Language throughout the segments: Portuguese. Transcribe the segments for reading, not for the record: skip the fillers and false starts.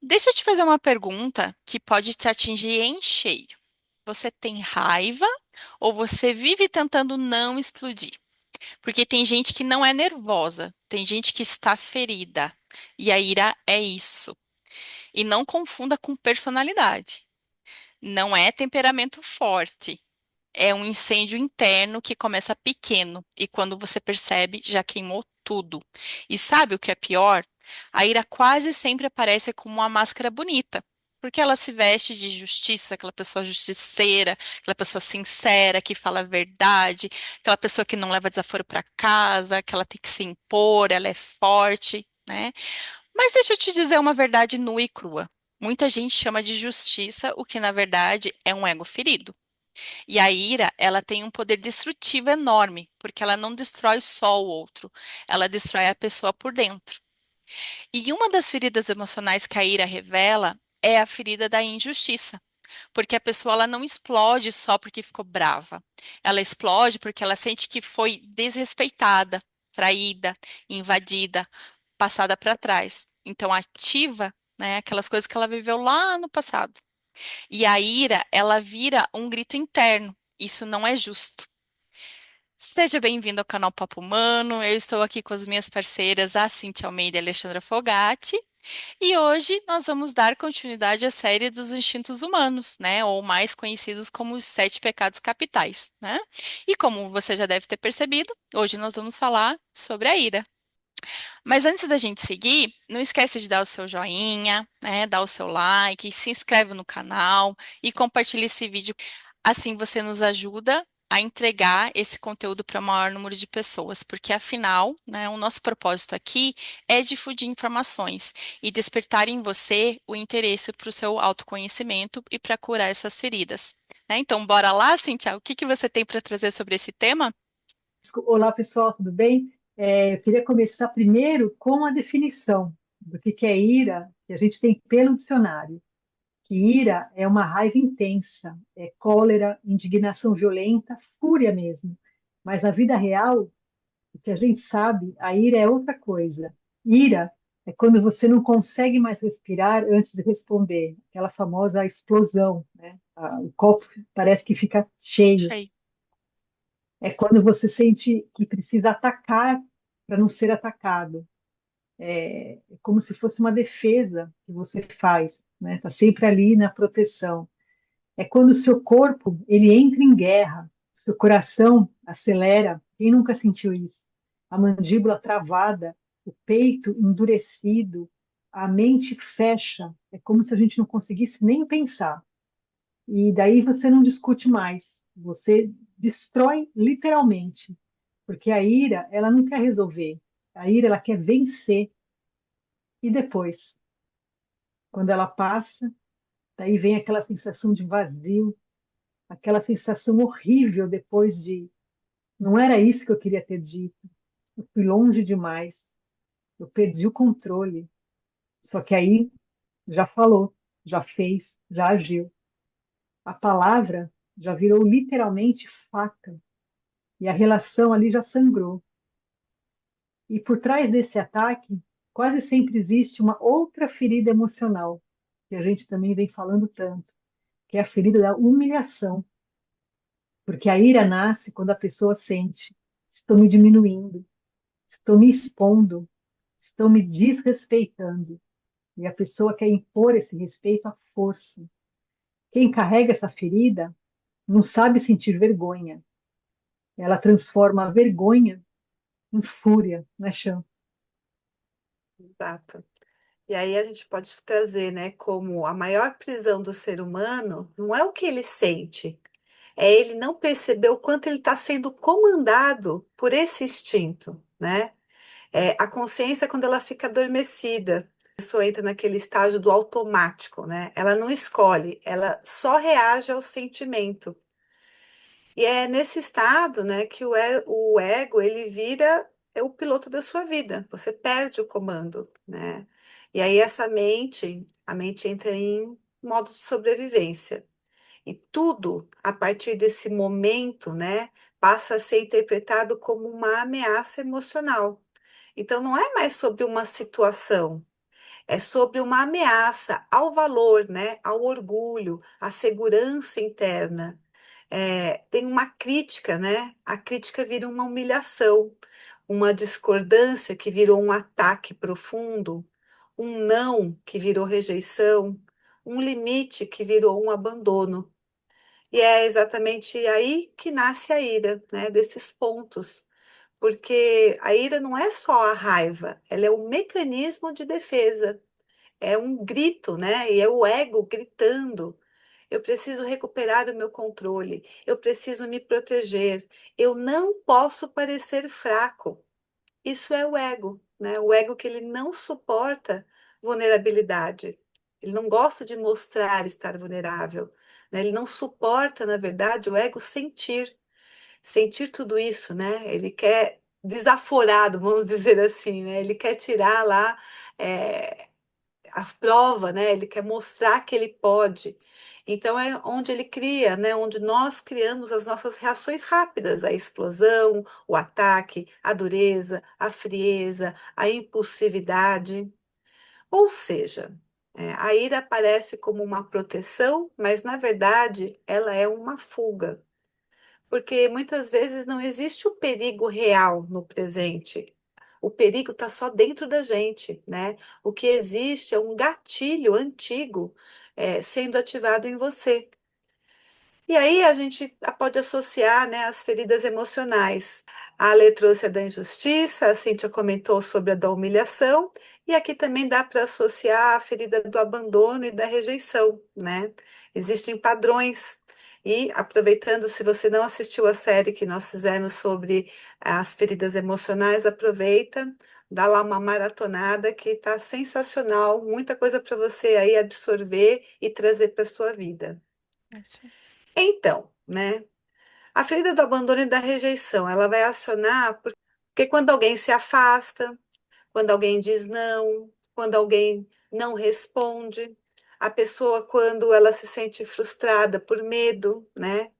Deixa eu te fazer uma pergunta que pode te atingir em cheio. Você tem raiva ou você vive tentando não explodir? Porque tem gente que não é nervosa, tem gente que está ferida. E a ira é isso. E não confunda com personalidade. Não é temperamento forte. É um incêndio interno que começa pequeno e quando você percebe, já queimou tudo. E sabe o que é pior? A ira quase sempre aparece como uma máscara bonita, porque ela se veste de justiça, aquela pessoa justiceira, aquela pessoa sincera, que fala a verdade, aquela pessoa que não leva desaforo para casa, que ela tem que se impor, ela é forte, né? Mas deixa eu te dizer uma verdade nua e crua. Muita gente chama de justiça o que na verdade é um ego ferido. E a ira, ela tem um poder destrutivo enorme, porque ela não destrói só o outro, ela destrói a pessoa por dentro. E uma das feridas emocionais que a ira revela é a ferida da injustiça, porque a pessoa ela não explode só porque ficou brava. Ela explode porque ela sente que foi desrespeitada, traída, invadida, passada para trás. Então ativa, né, aquelas coisas que ela viveu lá no passado. E a ira, ela vira um grito interno. Isso não é justo. Seja bem-vindo ao canal Papo Humano. Eu estou aqui com as minhas parceiras, a Cintia Almeida e a Alexandra Fogatti. E hoje nós vamos dar continuidade à série dos instintos humanos, né? Ou mais conhecidos como os sete pecados capitais, né? E como você já deve ter percebido, hoje nós vamos falar sobre a ira. Mas antes da gente seguir, não esquece de dar o seu joinha, né? Dar o seu like, se inscreve no canal e compartilha esse vídeo. Assim você nos ajuda a entregar esse conteúdo para o maior número de pessoas, porque afinal, né, o nosso propósito aqui é difundir informações e despertar em você o interesse para o seu autoconhecimento e para curar essas feridas. Né? Então, bora lá, Cintia? O que que você tem para trazer sobre esse tema? Olá, pessoal, tudo bem? Eu queria começar primeiro com a definição do que é ira, que a gente tem pelo dicionário. Que ira é uma raiva intensa, é cólera, indignação violenta, fúria mesmo. Mas na vida real, o que a gente sabe, a ira é outra coisa. Ira é quando você não consegue mais respirar antes de responder, aquela famosa explosão, né? O copo parece que fica cheio. Sei. É quando você sente que precisa atacar para não ser atacado. É como se fosse uma defesa que você faz, né? Está sempre ali na proteção. É quando o seu corpo ele entra em guerra, seu coração acelera. Quem nunca sentiu isso? A mandíbula travada, o peito endurecido, a mente fecha. É como se a gente não conseguisse nem pensar. E daí você não discute mais, você destrói literalmente, porque a ira, ela não quer resolver, a ira, ela quer vencer. E depois, quando ela passa, daí vem aquela sensação de vazio, aquela sensação horrível depois de, não era isso que eu queria ter dito, eu fui longe demais, eu perdi o controle. Só que aí já falou, já fez, já agiu. A palavra já virou literalmente faca. E a relação ali já sangrou. E por trás desse ataque, quase sempre existe uma outra ferida emocional, que a gente também vem falando tanto, que é a ferida da humilhação. Porque a ira nasce quando a pessoa sente: estão me diminuindo, estão me expondo, estão me desrespeitando. E a pessoa quer impor esse respeito à força. Quem carrega essa ferida não sabe sentir vergonha. Ela transforma a vergonha em fúria, né, Chan? Exato. E aí a gente pode trazer, né, como a maior prisão do ser humano não é o que ele sente, é ele não perceber o quanto ele está sendo comandado por esse instinto, né? A consciência, quando ela fica adormecida, a pessoa entra naquele estágio do automático, né? Ela não escolhe, ela só reage ao sentimento. E é nesse estado, né, que o ego ele vira o piloto da sua vida. Você perde o comando, né? E aí a mente entra em modo de sobrevivência. E tudo a partir desse momento, né, passa a ser interpretado como uma ameaça emocional. Então não é mais sobre uma situação, É sobre uma ameaça ao valor, né? Ao orgulho, à segurança interna. Tem uma crítica, né? A crítica vira uma humilhação, uma discordância que virou um ataque profundo, um não que virou rejeição, um limite que virou um abandono. E é exatamente aí que nasce a ira, né? Desses pontos. Porque a ira não é só a raiva, ela é um mecanismo de defesa, é um grito, né? E é o ego gritando. Eu preciso recuperar o meu controle, eu preciso me proteger, eu não posso parecer fraco. Isso é o ego, né? O ego que ele não suporta vulnerabilidade. Ele não gosta de mostrar estar vulnerável, né? Ele não suporta, na verdade, o ego sentir tudo isso, né? Ele quer desaforado, vamos dizer assim, né? Ele quer tirar lá eh, as provas, né? Ele quer mostrar que ele pode. Então é onde ele cria, né? Onde nós criamos as nossas reações rápidas, a explosão, o ataque, a dureza, a frieza, a impulsividade. Ou seja, a ira aparece como uma proteção, mas na verdade ela é uma fuga. Porque muitas vezes não existe o perigo real no presente. O perigo está só dentro da gente, né? O que existe é um gatilho antigo, sendo ativado em você. E aí a gente pode associar, né, as feridas emocionais. A Ale trouxe a da injustiça, a Cíntia comentou sobre a da humilhação, e aqui também dá para associar a ferida do abandono e da rejeição, né? Existem padrões. E aproveitando, se você não assistiu a série que nós fizemos sobre as feridas emocionais, aproveita, dá lá uma maratonada que está sensacional, muita coisa para você aí absorver e trazer para sua vida. Isso. Então, né? A ferida do abandono e da rejeição, ela vai acionar porque quando alguém se afasta, quando alguém diz não, quando alguém não responde, a pessoa quando ela se sente frustrada por medo, né?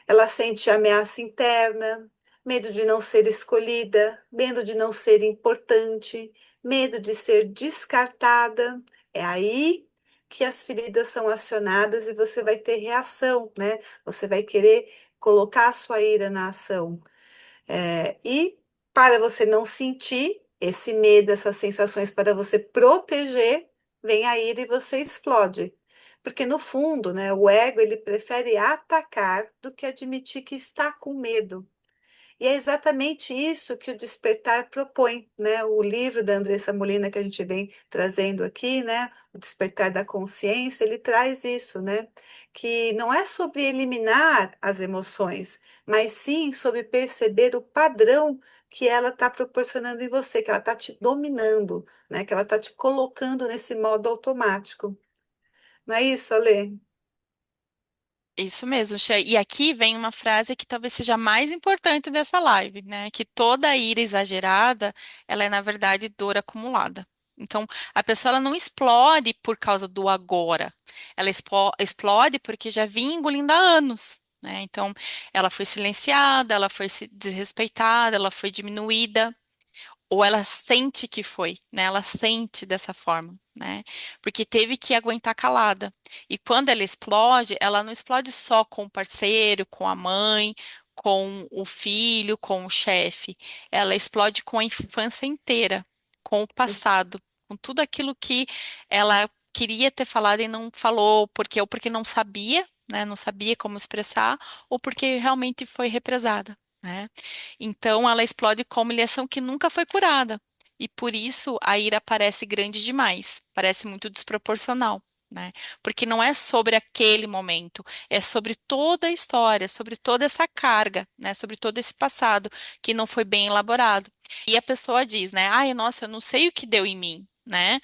Ela sente ameaça interna, medo de não ser escolhida, medo de não ser importante, medo de ser descartada. É aí que as feridas são acionadas e você vai ter reação, né? Você vai querer colocar a sua ira na ação. E para você não sentir esse medo, essas sensações, para você proteger, vem a ira e você explode. Porque no fundo, né, o ego ele prefere atacar do que admitir que está com medo. E é exatamente isso que o Despertar propõe, né? O livro da Andressa Molina que a gente vem trazendo aqui, né? O Despertar da Consciência, ele traz isso, né? Que não é sobre eliminar as emoções, mas sim sobre perceber o padrão que ela está proporcionando em você, que ela está te dominando, né? Que ela está te colocando nesse modo automático. Não é isso, Alê? Isso mesmo, Xê. E aqui vem uma frase que talvez seja a mais importante dessa live, né? Que toda ira exagerada, ela é, na verdade, dor acumulada. Então, a pessoa ela não explode por causa do agora. Ela explode porque já vinha engolindo há anos, né? Então, ela foi silenciada, ela foi desrespeitada, ela foi diminuída. Ou ela sente que foi, né? Ela sente dessa forma, né? Porque teve que aguentar calada. E quando ela explode, ela não explode só com o parceiro, com a mãe, com o filho, com o chefe. Ela explode com a infância inteira, com o passado, com tudo aquilo que ela queria ter falado e não falou, porque ou porque não sabia, né? Não sabia como expressar, ou porque realmente foi represada, né? Então, ela explode com uma humilhação que nunca foi curada. E por isso a ira parece grande demais, parece muito desproporcional, né? Porque não é sobre aquele momento, é sobre toda a história, sobre toda essa carga, né? Sobre todo esse passado que não foi bem elaborado. E a pessoa diz, né? Ai, nossa, eu não sei o que deu em mim, né?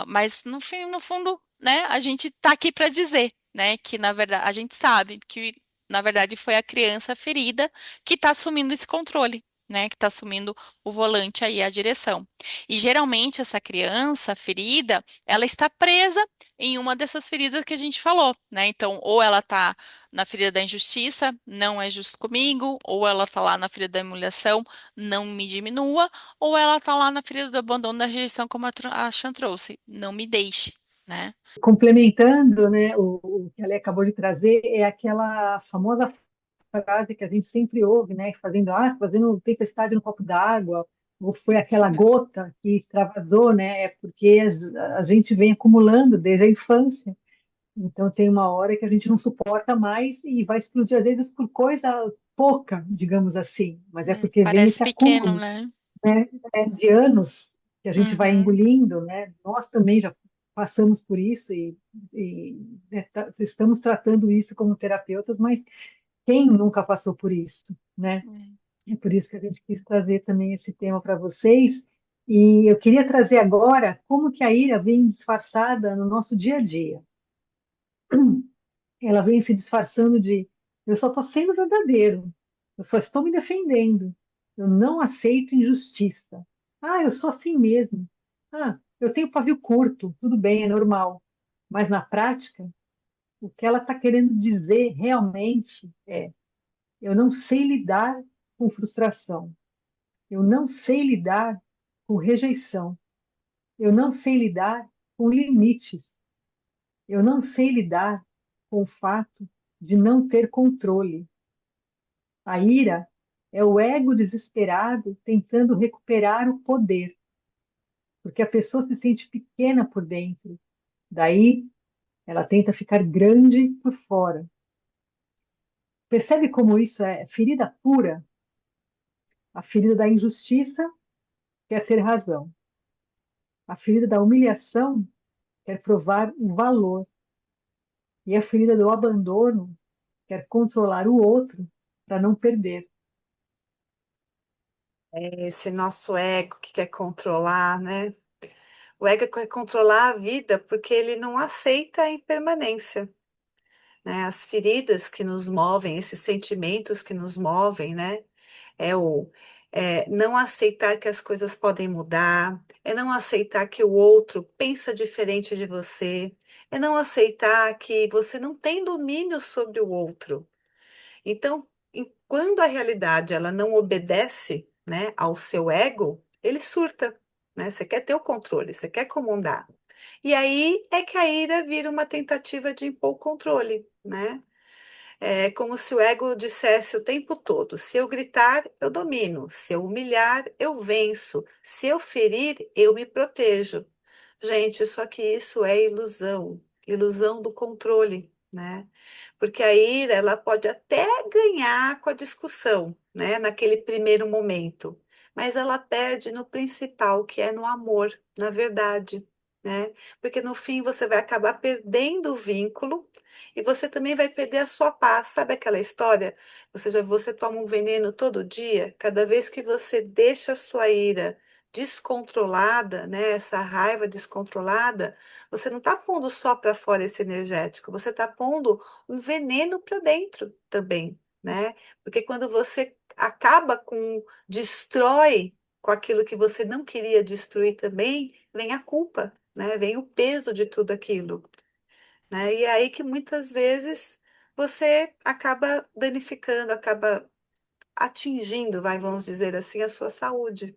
Mas no fim, no fundo, né? A gente tá aqui para dizer, né? Que na verdade a gente sabe que na verdade foi a criança ferida que está assumindo esse controle, né, que está assumindo o volante aí, a direção. E geralmente essa criança ferida, ela está presa em uma dessas feridas que a gente falou, né? Então, ou ela está na ferida da injustiça, não é justo comigo, ou ela está lá na ferida da humilhação, não me diminua, ou ela está lá na ferida do abandono da rejeição, como a Chan trouxe, não me deixe, né? Complementando, né, o que a Lê acabou de trazer, é aquela famosa frase que a gente sempre ouve, né, fazendo tempestade no copo d'água, ou foi Isso aquela mesmo. gota que extravasou, né, é porque a gente vem acumulando desde a infância. Então tem uma hora que a gente não suporta mais e vai explodir às vezes por coisa pouca, digamos assim, mas é É, porque vem parece esse pequeno, acúmulo, né? né, de anos que a gente vai Uhum. engolindo, né? Nós também já passamos por isso né, estamos tratando isso como terapeutas, mas quem nunca passou por isso, né? É por isso que a gente quis trazer também esse tema para vocês. E eu queria trazer agora como que a ira vem disfarçada no nosso dia a dia. Ela vem se disfarçando de eu só estou sendo verdadeiro, eu só estou me defendendo, eu não aceito injustiça. Ah, eu sou assim mesmo. Ah, eu tenho pavio curto, tudo bem, é normal. Mas na prática, o que ela está querendo dizer realmente é: eu não sei lidar com frustração, eu não sei lidar com rejeição, eu não sei lidar com limites, eu não sei lidar com o fato de não ter controle. A ira é o ego desesperado tentando recuperar o poder, porque a pessoa se sente pequena por dentro. Daí, ela tenta ficar grande por fora. Percebe como isso é ferida pura? A ferida da injustiça quer ter razão. A ferida da humilhação quer provar o valor. E a ferida do abandono quer controlar o outro para não perder. Esse nosso ego que quer controlar, né? O ego quer controlar a vida porque ele não aceita a impermanência, né? As feridas que nos movem, esses sentimentos que nos movem, né? É o não aceitar que as coisas podem mudar, é não aceitar que o outro pensa diferente de você, é não aceitar que você não tem domínio sobre o outro. Então, quando a realidade ela não obedece, né, ao seu ego, ele surta, né? Você quer ter o controle, você quer comandar. E aí é que a ira vira uma tentativa de impor o controle, né? É como se o ego dissesse o tempo todo: se eu gritar, eu domino, se eu humilhar, eu venço, se eu ferir, eu me protejo. Gente, só que isso é ilusão, ilusão do controle, né? Porque a ira, ela pode até ganhar com a discussão, né, naquele primeiro momento, mas ela perde no principal, que é no amor, na verdade, né? Porque no fim você vai acabar perdendo o vínculo e você também vai perder a sua paz. Sabe aquela história? Você toma um veneno todo dia, cada vez que você deixa a sua ira descontrolada, né, essa raiva descontrolada, você não está pondo só para fora esse energético, você está pondo um veneno para dentro também, né? Porque quando você acaba com, destrói com aquilo que você não queria destruir também, vem a culpa, né? Vem o peso de tudo aquilo, né? E é aí que muitas vezes você acaba danificando, acaba atingindo, vamos dizer assim, a sua saúde.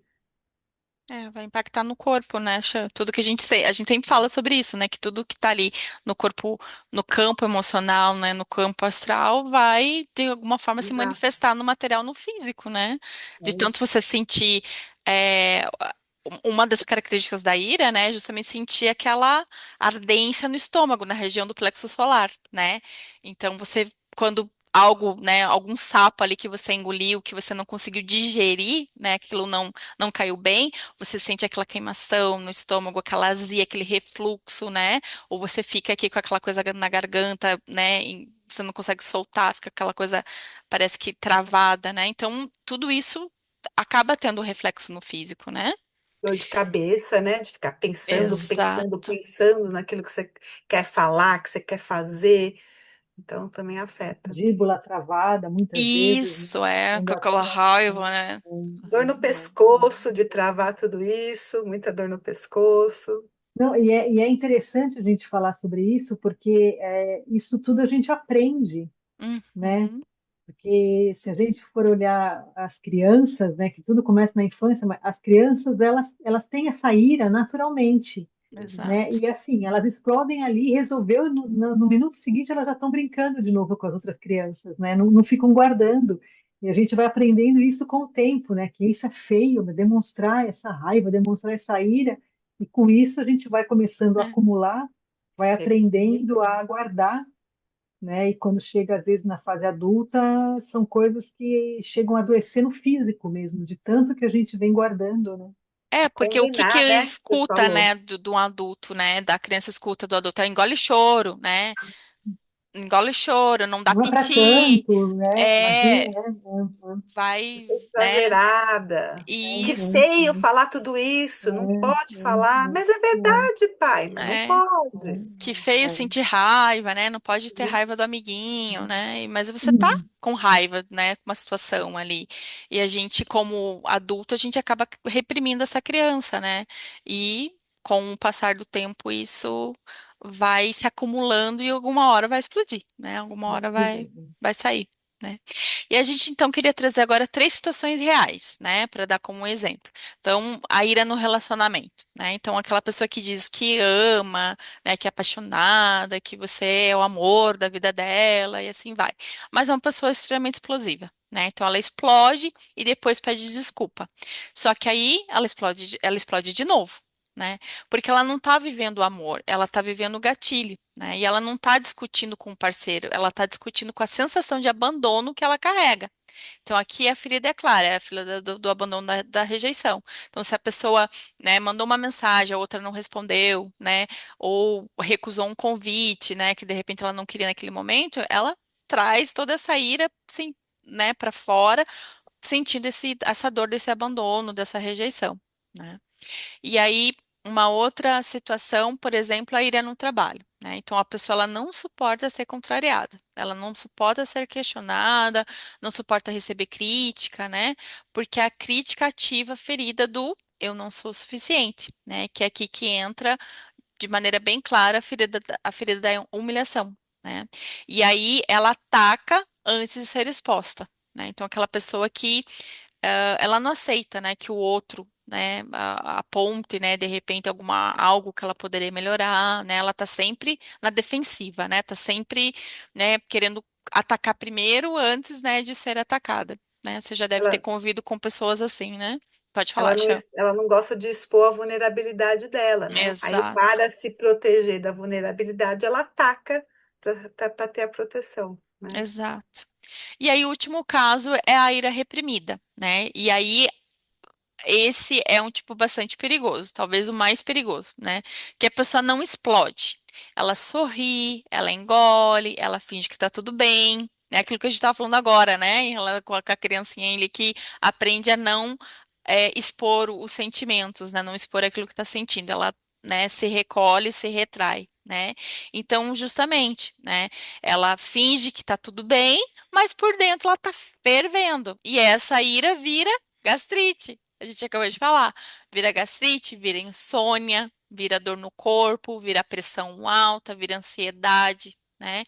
É, vai impactar no corpo, né? Tudo que a gente sei, a gente sempre fala sobre isso, né? Que tudo que tá ali no corpo, no campo emocional, né? No campo astral, vai de alguma forma se Exato. manifestar no material, no físico, né? De É tanto você sentir, é, uma das características da ira, né? É justamente sentir aquela ardência no estômago, na região do plexo solar, né? Então você, quando algo, né? Algum sapo ali que você engoliu, que você não conseguiu digerir, né? Aquilo não caiu bem, você sente aquela queimação no estômago, aquela azia, aquele refluxo, né? Ou você fica aqui com aquela coisa na garganta, né? E você não consegue soltar, fica aquela coisa, parece que travada, né? Então, tudo isso acaba tendo reflexo no físico, né? dor de cabeça, né? De ficar pensando, pensando, Exato. pensando naquilo que você quer falar, que você quer fazer. Então também afeta. Mandíbula travada, muitas vezes, né? Isso, é, Quando com aquela raiva, né? Dor no pescoço, de travar tudo isso, muita dor no pescoço. Não, e é interessante a gente falar sobre isso, porque isso tudo a gente aprende, né? Uhum, Porque se a gente for olhar as crianças, né, que tudo começa na infância, mas as crianças, elas têm essa ira naturalmente, né? exato. E assim, elas explodem ali, resolveu, no minuto seguinte elas já estão brincando de novo com as outras crianças, né? Não ficam guardando. E a gente vai aprendendo isso com o tempo, né? Que isso é feio, né? Demonstrar essa raiva, demonstrar essa ira, e com isso a gente vai começando a É. acumular, vai Reprimir. aprendendo a guardar, né? E quando chega, às vezes, na fase adulta, são coisas que chegam a adoecer no físico mesmo, de tanto que a gente vem guardando, né? É, porque o que que Combinar, né? Você escuta, falou. né, do adulto, né, da criança escuta do adulto, é engole choro, né, engole choro, não dá Não é para piti, tanto, né? Imagina, é, é, vai, né, Exagerada. Que isso, feio falar tudo isso, não pode falar. Mas é é, é, verdade, pai, mas não é, pode. que feio sentir raiva, né, não pode ter é. raiva do amiguinho, né, mas você tá Uhum. com raiva, né, com uma situação ali, e a gente, como adulto, a gente acaba reprimindo essa criança, né, e com o passar do tempo isso vai se acumulando e alguma hora vai explodir, né, alguma hora vai sair. Né? E a gente então queria trazer agora três situações reais, né, para dar como um exemplo. Então, a ira no relacionamento, né? Então, aquela pessoa que diz que ama, né, que é apaixonada, que você é o amor da vida dela e assim vai. Mas é uma pessoa extremamente explosiva, né? Então, ela explode e depois pede desculpa. Só que aí ela explode de novo. Né? Porque ela não está vivendo o amor, ela está vivendo o gatilho, né? E ela não está discutindo com o parceiro, ela está discutindo com a sensação de abandono que ela carrega. Então, aqui a ferida é clara, é a ferida do abandono da rejeição. Então, se a pessoa, né, mandou uma mensagem, a outra não respondeu, né, ou recusou um convite, né, que de repente ela não queria naquele momento, ela traz toda essa ira, sim, né, para fora, sentindo essa dor desse abandono, dessa rejeição, né? E aí, uma outra situação, por exemplo, a ira no trabalho, né? Então, a pessoa ela não suporta ser contrariada, ela não suporta ser questionada, não suporta receber crítica, né? Porque a crítica ativa a ferida do eu não sou suficiente, né? Que é aqui que entra de maneira bem clara a ferida da humilhação, né? E aí ela ataca antes de ser exposta, né? Então, aquela pessoa que ela não aceita, né, que o outro, né, aponte, né, de repente algo que ela poderia melhorar, né, ela tá sempre na defensiva, né, tá sempre, né, querendo atacar primeiro antes, né, de ser atacada, né, você já deve ter Ela, convivido com pessoas assim, né? Pode ela falar, não, Chel. ela não gosta de expor a vulnerabilidade dela, né? Aí, Exato, para se proteger da vulnerabilidade, ela ataca para ter a proteção, né? exato. E aí, o último caso é a ira reprimida, né? E aí esse é um tipo bastante perigoso, talvez o mais perigoso, né? Que a pessoa não explode. Ela sorri, ela engole, ela finge que tá tudo bem. É aquilo que a gente tava falando agora, né? Com a criancinha ali que aprende a não expor os sentimentos, né? Não expor aquilo que tá sentindo. Ela, né, se recolhe, se retrai, né? Então, justamente, né? Ela finge que tá tudo bem, mas por dentro ela tá fervendo. E essa ira vira gastrite. A gente acabou de falar. Vira gastrite, vira insônia, vira dor no corpo, vira pressão alta, vira ansiedade, né?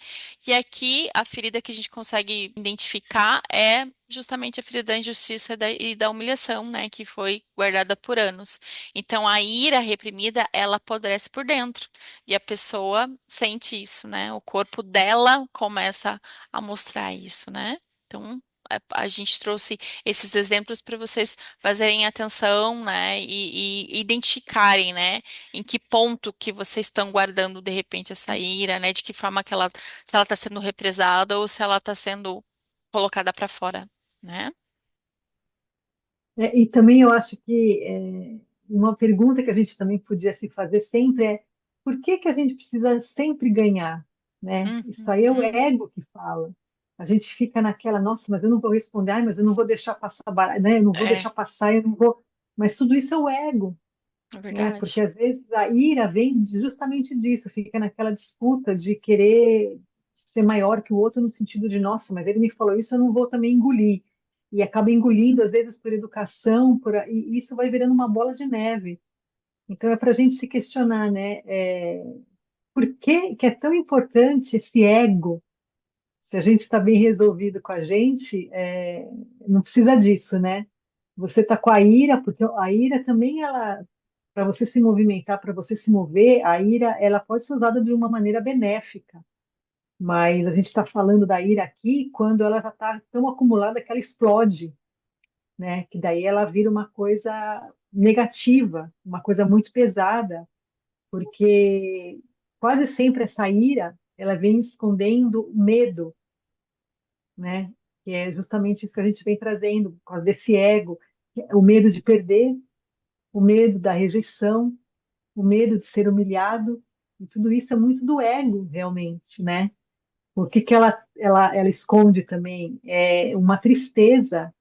E aqui a ferida que a gente consegue identificar é justamente a ferida da injustiça e da humilhação, né? Que foi guardada por anos. Então a ira reprimida, ela apodrece por dentro. E a pessoa sente isso, né? O corpo dela começa a mostrar isso, né? Então, a gente trouxe esses exemplos para vocês fazerem atenção, né, e identificarem, né, em que ponto que vocês estão guardando de repente essa ira, né, de que forma que ela, se ela está sendo represada ou se ela está sendo colocada para fora, né? E também eu acho que uma pergunta que a gente também podia se fazer sempre é por que que a gente precisa sempre ganhar, né? Isso aí é o Uhum, ego que fala. A gente fica naquela, nossa, mas eu não vou responder, ai, mas eu não vou deixar passar, né? Eu não vou deixar é, passar, eu não vou. Mas tudo isso é o ego, é né? Porque verdade. às vezes a ira vem justamente disso, fica naquela disputa de querer ser maior que o outro no sentido de, nossa, mas ele me falou isso, eu não vou também engolir. E acaba engolindo, às vezes, por educação, e isso vai virando uma bola de neve. Então, é para a gente se questionar, né? Por que é tão importante esse ego? Se a gente está bem resolvido com a gente, não precisa disso, né? Você está com a ira, porque a ira também, ela, para você se movimentar, para você se mover, a ira, ela pode ser usada de uma maneira benéfica. Mas a gente está falando da ira aqui quando ela já está tão acumulada que ela explode, né? Que daí ela vira uma coisa negativa, uma coisa muito pesada, porque quase sempre essa ira, ela vem escondendo medo, né? Que é justamente isso que a gente vem trazendo, por causa desse ego, o medo de perder, o medo da rejeição, o medo de ser humilhado, e tudo isso é muito do ego, realmente, né? O que que ela esconde também? É uma tristeza,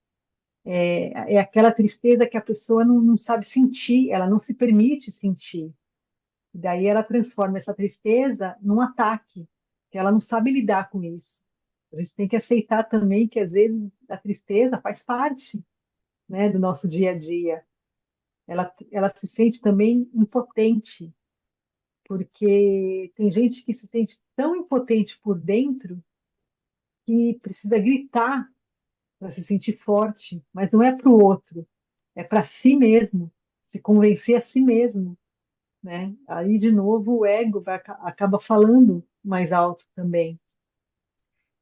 é aquela tristeza que a pessoa não sabe sentir, ela não se permite sentir. Daí ela transforma essa tristeza num ataque, que ela não sabe lidar com isso. A gente tem que aceitar também que às vezes a tristeza faz parte, né, do nosso dia a dia. Ela se sente também impotente, porque tem gente que se sente tão impotente por dentro que precisa gritar para se sentir forte, mas não é para o outro, é para si mesmo, se convencer a si mesmo, né? Aí, de novo, o ego acaba falando mais alto também.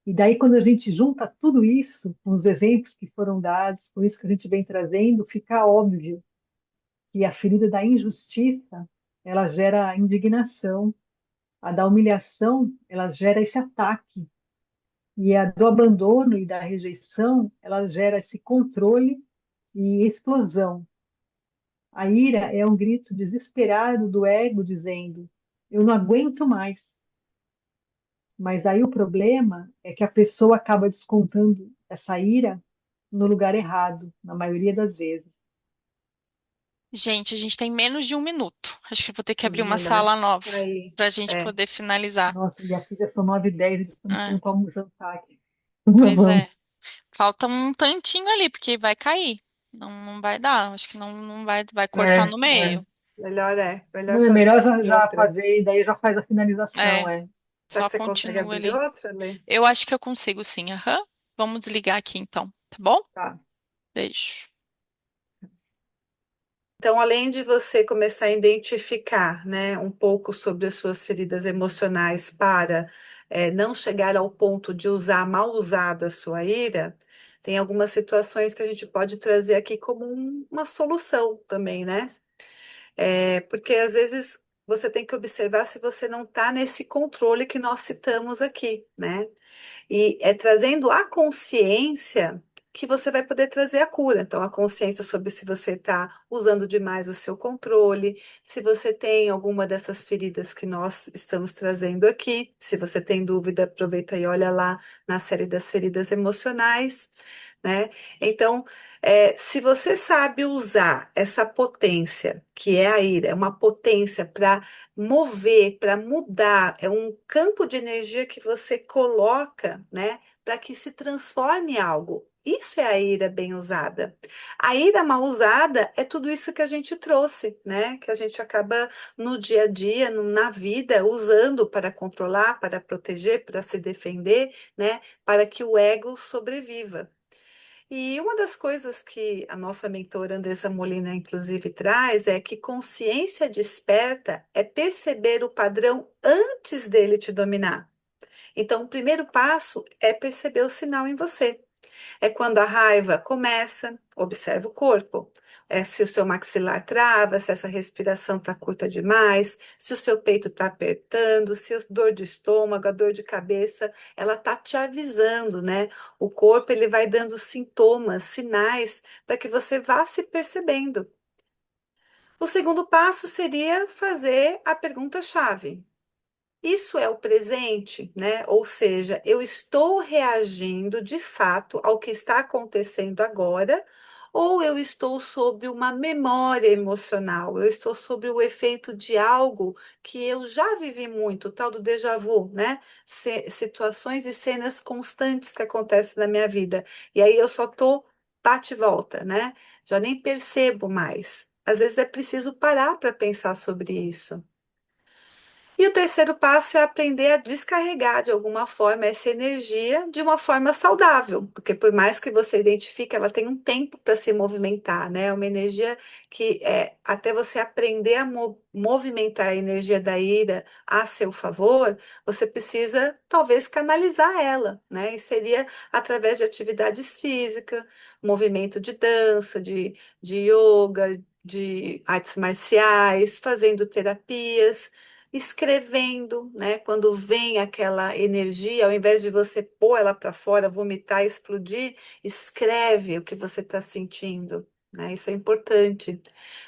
E daí, quando a gente junta tudo isso, com os exemplos que foram dados, com isso que a gente vem trazendo, fica óbvio que a ferida da injustiça, ela gera indignação, a da humilhação, ela gera esse ataque, e a do abandono e da rejeição, ela gera esse controle e explosão. A ira é um grito desesperado do ego dizendo: eu não aguento mais. Mas aí o problema é que a pessoa acaba descontando essa ira no lugar errado, na maioria das vezes. Gente, a gente tem menos de um minuto. Acho que eu vou ter que abrir uma Menina, sala nova aí, para a gente é, poder finalizar. Nossa, minha filha são 9h10, eles estão me É, falando como jantar aqui. pois Vamos. é. Falta um tantinho ali, porque vai cair. Não, não vai dar. Acho que não vai cortar É, no é. meio. melhor Não, é melhor fazer já outra. fazer, e daí já faz a finalização, É, é. Será só que você consegue continua abrir ali. outra, Lê? Eu acho que eu consigo sim, aham. Vamos desligar aqui então, tá bom? Tá. Beijo. Então, além de você começar a identificar, né, um pouco sobre as suas feridas emocionais para não chegar ao ponto de usar mal usado a sua ira, tem algumas situações que a gente pode trazer aqui como uma solução também, né? Porque às vezes você tem que observar se você não está nesse controle que nós citamos aqui, né? E é trazendo a consciência que você vai poder trazer a cura. Então, a consciência sobre se você está usando demais o seu controle, se você tem alguma dessas feridas que nós estamos trazendo aqui. Se você tem dúvida, aproveita e olha lá na série das feridas emocionais, né? Então, se você sabe usar essa potência, que é a ira, é uma potência para mover, para mudar, é um campo de energia que você coloca, né, para que se transforme em algo. Isso é a ira bem usada. A ira mal usada é tudo isso que a gente trouxe, né? Que a gente acaba no dia a dia, na vida, usando para controlar, para proteger, para se defender, né? Para que o ego sobreviva. E uma das coisas que a nossa mentora Andressa Molina, inclusive, traz é que consciência desperta é perceber o padrão antes dele te dominar. Então, o primeiro passo é perceber o sinal em você. É quando a raiva começa, observa o corpo. Se o seu maxilar trava, se essa respiração está curta demais, se o seu peito está apertando, se a dor de estômago, a dor de cabeça, ela está te avisando, né? O corpo ele vai dando sintomas, sinais, para que você vá se percebendo. O segundo passo seria fazer a pergunta-chave. Isso é o presente, né? Ou seja, eu estou reagindo de fato ao que está acontecendo agora, ou eu estou sob uma memória emocional, eu estou sob o efeito de algo que eu já vivi muito, o tal do déjà vu, né? Situações e cenas constantes que acontecem na minha vida. E aí eu só tô bate e volta, né? Já nem percebo mais. Às vezes é preciso parar para pensar sobre isso. E o terceiro passo é aprender a descarregar de alguma forma essa energia de uma forma saudável, porque por mais que você identifique, ela tem um tempo para se movimentar, né? É uma energia que até você aprender a movimentar a energia da ira a seu favor, você precisa talvez canalizar ela, né? E seria através de atividades físicas, movimento de dança, de yoga, de artes marciais, fazendo terapias, escrevendo, né? Quando vem aquela energia, ao invés de você pôr ela para fora, vomitar, explodir, escreve o que você está sentindo, né? Isso é importante.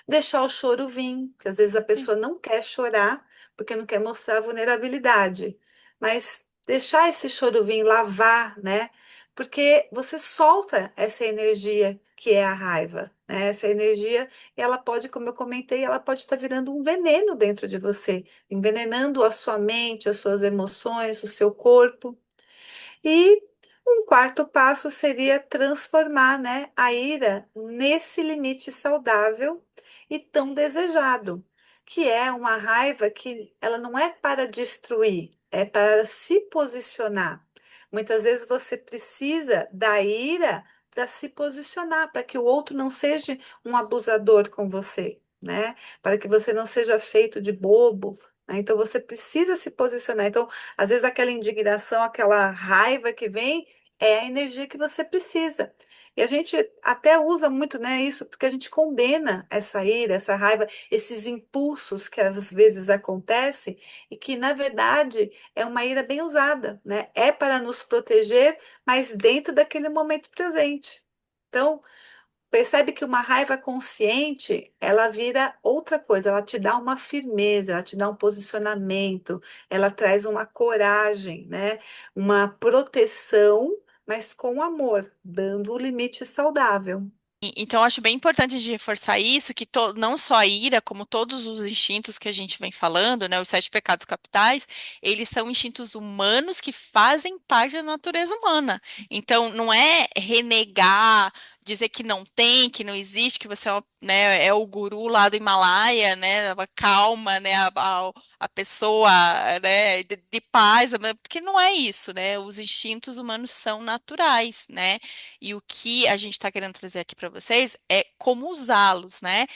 Deixar o choro vir, que às vezes a pessoa não quer chorar porque não quer mostrar vulnerabilidade, mas deixar esse choro vir, lavar, né? Porque você solta essa energia que é a raiva, né? Essa energia, ela pode, como eu comentei, ela pode estar virando um veneno dentro de você, envenenando a sua mente, as suas emoções, o seu corpo. E um quarto passo seria transformar, né, a ira nesse limite saudável e tão desejado, que é uma raiva que ela não é para destruir, é para se posicionar. Muitas vezes você precisa da ira para se posicionar, para que o outro não seja um abusador com você, né? Para que você não seja feito de bobo, né? Então você precisa se posicionar. Então às vezes aquela indignação, aquela raiva que vem é a energia que você precisa. E a gente até usa muito, né, isso, porque a gente condena essa ira, essa raiva, esses impulsos que às vezes acontecem e que, na verdade, é uma ira bem usada, né? É para nos proteger, mas dentro daquele momento presente. Então, percebe que uma raiva consciente, ela vira outra coisa, ela te dá uma firmeza, ela te dá um posicionamento, ela traz uma coragem, né? Uma proteção, mas com amor, dando o limite saudável. Então, eu acho bem importante de reforçar isso, que não só a ira, como todos os instintos que a gente vem falando, né, os sete pecados capitais, eles são instintos humanos que fazem parte da natureza humana. Então, não é renegar, dizer que não tem, que não existe, que você é, né, é o guru lá do Himalaia, né, calma, né, a pessoa, né, de paz, porque não é isso, né? Os instintos humanos são naturais, né? E o que a gente está querendo trazer aqui para vocês é como usá-los, né?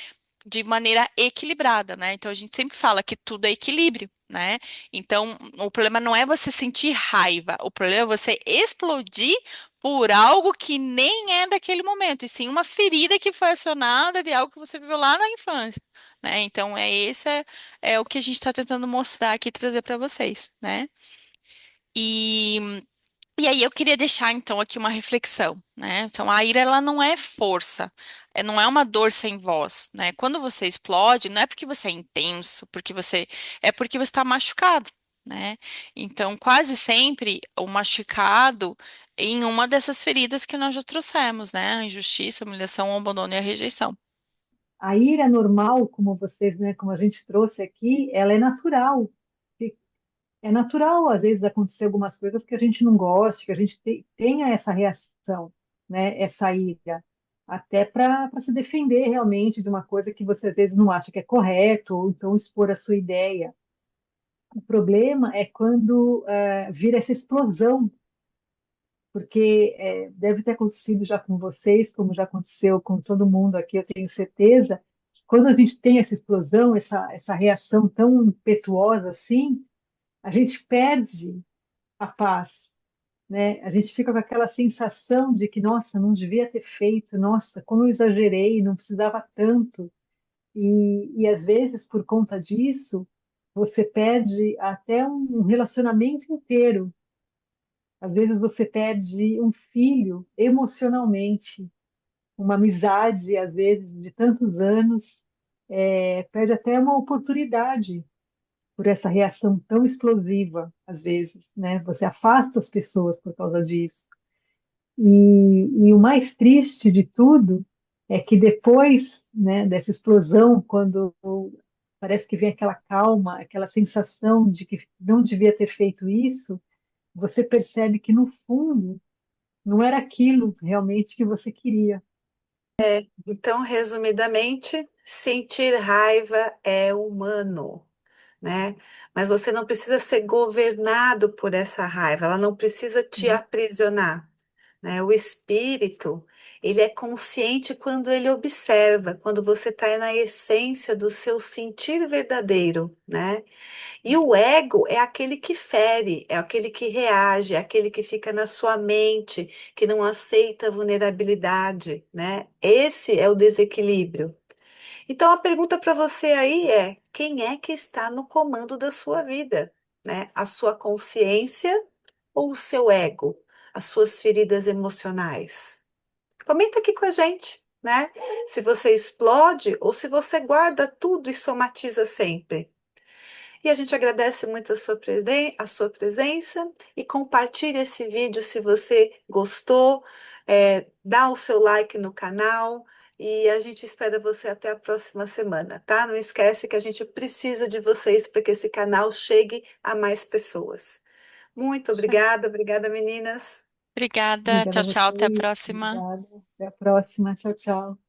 De maneira equilibrada, né? Então a gente sempre fala que tudo é equilíbrio, né? Então o problema não é você sentir raiva, o problema é você explodir por algo que nem é daquele momento, e sim uma ferida que foi acionada de algo que você viveu lá na infância, né? Então é o que a gente está tentando mostrar aqui e trazer para vocês, né? E e aí eu queria deixar então aqui uma reflexão, né? Então a ira ela não é força, não é uma dor sem voz, né? Quando você explode, não é porque você é intenso, é porque você está machucado, né? Então quase sempre o machucado em uma dessas feridas que nós já trouxemos, né? A injustiça, a humilhação, o abandono e a rejeição. A ira normal, como vocês, né, como a gente trouxe aqui, ela é natural. É natural, às vezes, acontecer algumas coisas que a gente não gosta, que a gente tenha essa reação, né, essa ira, até para se defender realmente de uma coisa que você às vezes não acha que é correto, ou então expor a sua ideia. O problema é quando vira essa explosão, porque deve ter acontecido já com vocês, como já aconteceu com todo mundo aqui, eu tenho certeza, que quando a gente tem essa explosão, essa reação tão impetuosa assim, a gente perde a paz, né? A gente fica com aquela sensação de que, nossa, não devia ter feito, nossa, como eu exagerei, não precisava tanto. E às vezes, por conta disso, você perde até um relacionamento inteiro. Às vezes você perde um filho emocionalmente, uma amizade, às vezes, de tantos anos, perde até uma oportunidade por essa reação tão explosiva, às vezes, né? Você afasta as pessoas por causa disso. E o mais triste de tudo é que depois, né, dessa explosão, quando parece que vem aquela calma, aquela sensação de que não devia ter feito isso, você percebe que no fundo não era aquilo realmente que você queria. Então, resumidamente, sentir raiva é humano, né? Mas você não precisa ser governado por essa raiva, ela não precisa te Né? aprisionar, né? O espírito, ele é consciente quando ele observa, quando você está na essência do seu sentir verdadeiro, né? E o ego é aquele que fere, é aquele que reage, é aquele que fica na sua mente, que não aceita a vulnerabilidade, né? Esse é o desequilíbrio. Então a pergunta para você aí é: quem é que está no comando da sua vida, né? A sua consciência ou o seu ego? As suas feridas emocionais? Comenta aqui com a gente, né? Se você explode ou se você guarda tudo e somatiza sempre. E a gente agradece muito a sua presença e compartilhe esse vídeo se você gostou, dá o seu like no canal e a gente espera você até a próxima semana, tá? Não esquece que a gente precisa de vocês para que esse canal chegue a mais pessoas. Muito Isso aí. obrigada, obrigada meninas. Obrigada. Obrigada Tchau, a tchau. Até a vocês. próxima. Obrigada. Até a próxima. Tchau, tchau.